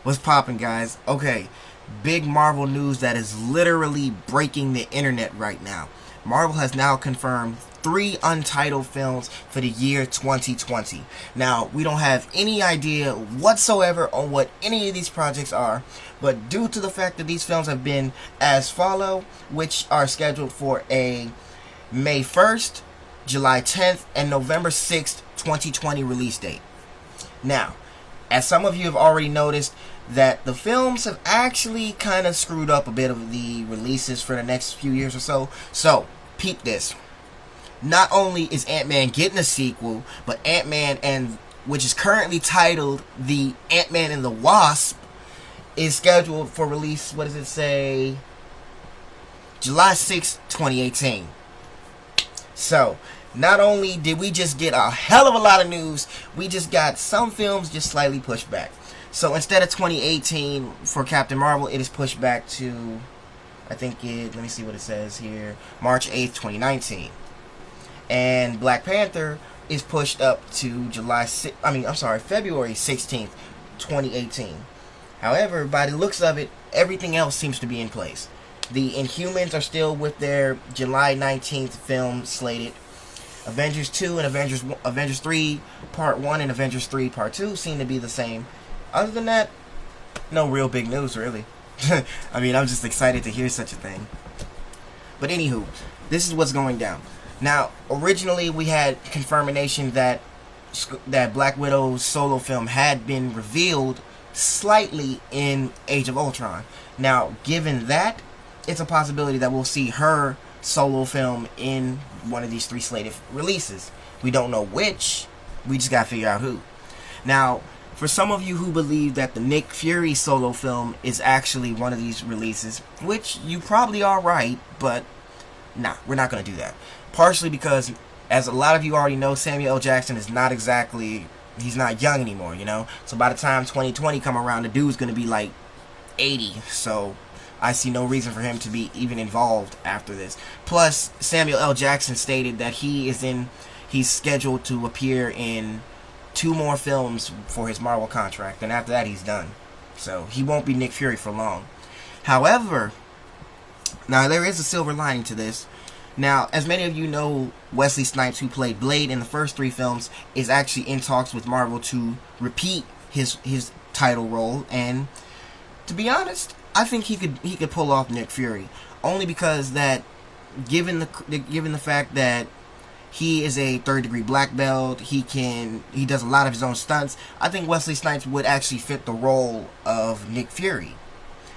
What's poppin', guys? Okay, big Marvel news that is literally breaking the internet right now. Marvel has now confirmed 3 untitled films for the year 2020. Now, we don't have any idea whatsoever on what any of these projects are, but due to the fact that these films have been as follow, which are scheduled for a May 1st, July 10th, and November 6th, 2020 release date. Now, as some of you have already noticed, that the films have actually kind of screwed up a bit of the releases for the next few years or so. So, peep this. Not only is Ant-Man getting a sequel, but Ant-Man and which is currently titled the Ant-Man and the Wasp is scheduled for release, what does it say? July 6th, 2018. So, not only did we just get a hell of a lot of news, we just got some films just slightly pushed back. So instead of 2018 for Captain Marvel, it is pushed back to, I think let me see what it says here, March 8th, 2019. And Black Panther is pushed up to February 16th, 2018. However, by the looks of it, everything else seems to be in place. The Inhumans are still with their July 19th film slated. Avengers 2 and Avengers 3 Part 1 and Avengers 3 Part 2 seem to be the same. Other than that, no real big news, really. I mean, I'm just excited to hear such a thing. But anywho, this is what's going down. Now, originally we had confirmation that Black Widow's solo film had been revealed slightly in Age of Ultron. Now, given that, it's a possibility that we'll see her solo film in one of these 3 slated releases. We don't know which. We just gotta figure out who. Now, for some of you who believe that the Nick Fury solo film is actually one of these releases, which you probably are right, but nah, we're not going to do that. Partially because, as a lot of you already know, Samuel L. Jackson is not exactly, he's not young anymore, you know? So by the time 2020 come around, the dude's going to be like 80, so I see no reason for him to be even involved after this. Plus, Samuel L. Jackson stated that he's scheduled to appear in 2 more films for his Marvel contract, and after that he's done. So he won't be Nick Fury for long. However, now there is a silver lining to this. Now, as many of you know, Wesley Snipes, who played Blade in the first 3 films, is actually in talks with Marvel to repeat his title role, and to be honest, I think he could pull off Nick Fury, only because that given the fact that he is a 3rd-degree black belt. He does a lot of his own stunts. I think Wesley Snipes would actually fit the role of Nick Fury.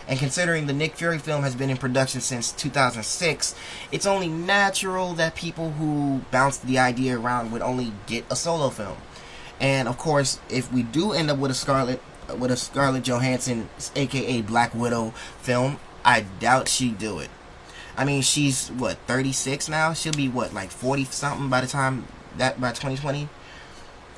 And considering the Nick Fury film has been in production since 2006, it's only natural that people who bounced the idea around would only get a solo film. And of course, if we do end up with a Scarlett Johansson, aka Black Widow film, I doubt she'd do it. I mean, she's, 36 now? She'll be, like 40-something by 2020?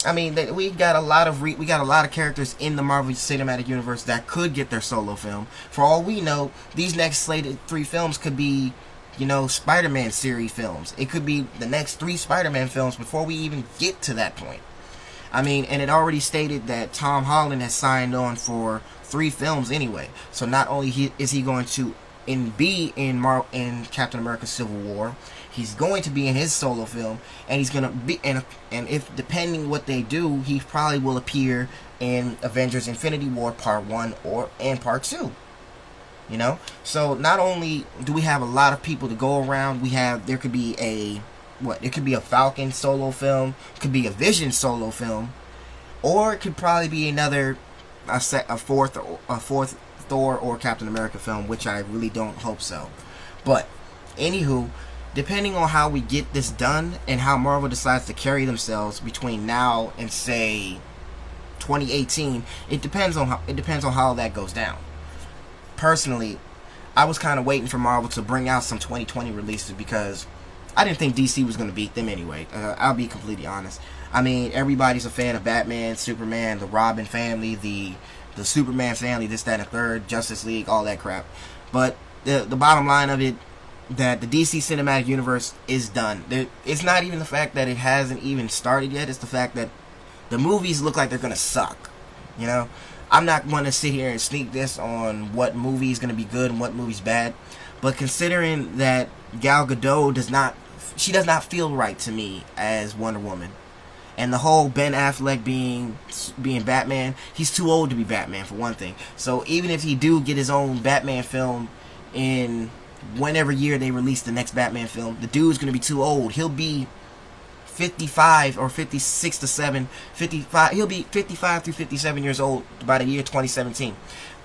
I mean, we got a lot of characters in the Marvel Cinematic Universe that could get their solo film. For all we know, these next slated 3 films could be, Spider-Man series films. It could be the next 3 Spider-Man films before we even get to that point. I mean, and it already stated that Tom Holland has signed on for 3 films anyway. So not only is he going to be in Captain America Civil War, he's going to be in his solo film, and he's going to be, and if depending what they do, he probably will appear in Avengers Infinity War Part 1 and Part 2. So not only do we have a lot of people to go around, there could be a Falcon solo film, it could be a Vision solo film, or it could probably be a fourth Thor or Captain America film, which I really don't hope so. But anywho, depending on how we get this done and how Marvel decides to carry themselves between now and say 2018, it depends on how that goes down. Personally, I was kind of waiting for Marvel to bring out some 2020 releases because I didn't think DC was going to beat them anyway. I'll be completely honest. I mean, everybody's a fan of Batman, Superman, the Robin family, the Superman family, this, that, and the third, Justice League, all that crap. But the bottom line of it, that the DC Cinematic Universe is done. It's not even the fact that it hasn't even started yet. It's the fact that the movies look like they're going to suck. I'm not going to sit here and sneak this on what movie is going to be good and what movie's bad, but considering that Gal Gadot does not feel right to me as Wonder Woman. And the whole Ben Affleck being Batman, he's too old to be Batman, for one thing. So even if he do get his own Batman film in whenever year they release the next Batman film, the dude's going to be too old. He'll be 55 or 56 to 55. He'll be 55 through 57 years old by the year 2017.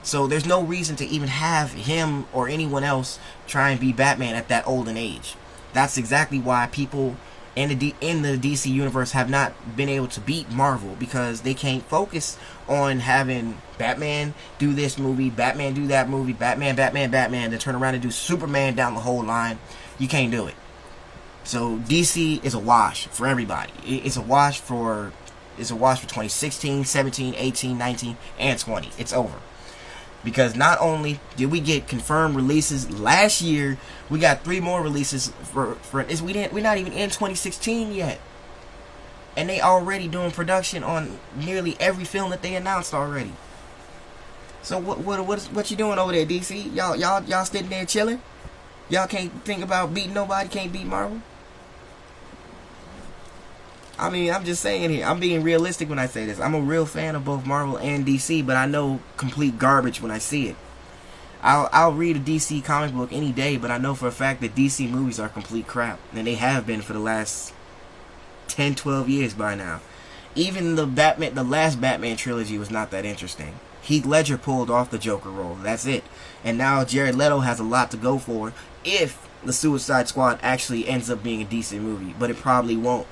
So there's no reason to even have him or anyone else try and be Batman at that old an age. That's exactly why people in the DC universe have not been able to beat Marvel, because they can't focus on having Batman do this movie, Batman do that movie, Batman, then turn around and do Superman down the whole line. You can't do it. So DC is a wash for everybody. It's a wash for 2016, 17, 18, 19, and 20. It's over. Because not only did we get confirmed releases last year, we got 3 more releases for we're not even in 2016 yet, and they already doing production on nearly every film that they announced already. So what you doing over there, DC? Y'all sitting there chilling? Y'all can't think about beating nobody? Can't beat Marvel? I mean, I'm just saying here. I'm being realistic when I say this. I'm a real fan of both Marvel and DC, but I know complete garbage when I see it. I'll read a DC comic book any day, but I know for a fact that DC movies are complete crap. And they have been for the last 10, 12 years by now. Even the last Batman trilogy was not that interesting. Heath Ledger pulled off the Joker role. That's it. And now Jared Leto has a lot to go for if the Suicide Squad actually ends up being a decent movie. But it probably won't.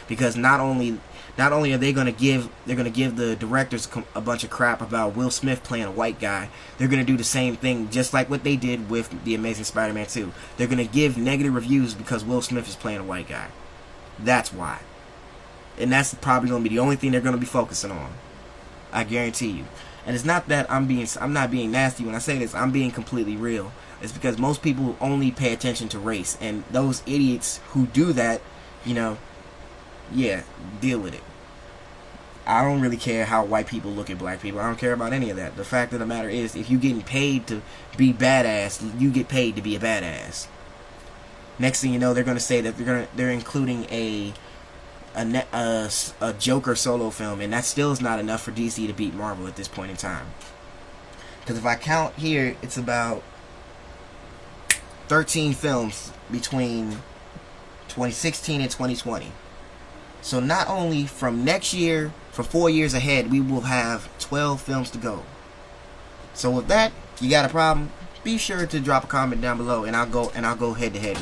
Because not only are they going to give the directors a bunch of crap about Will Smith playing a white guy, they're going to do the same thing just like what they did with The Amazing Spider-Man 2. They're going to give negative reviews because Will Smith is playing a white guy. That's why. And that's probably going to be the only thing they're going to be focusing on. I guarantee you. And it's not that I'm not being nasty when I say this. I'm being completely real. It's because most people only pay attention to race, and those idiots who do that, yeah, deal with it. I don't really care how white people look at black people. I don't care about any of that. The fact of the matter is, if you're getting paid to be badass, you get paid to be a badass. Next thing you know, they're going to say that they're including a Joker solo film, and that still is not enough for DC to beat Marvel at this point in time. Because if I count here, it's about 13 films between 2016 and 2020. So not only from next year, for 4 years ahead, we will have 12 films to go. So with that, you got a problem? Be sure to drop a comment down below, and I'll go head to head.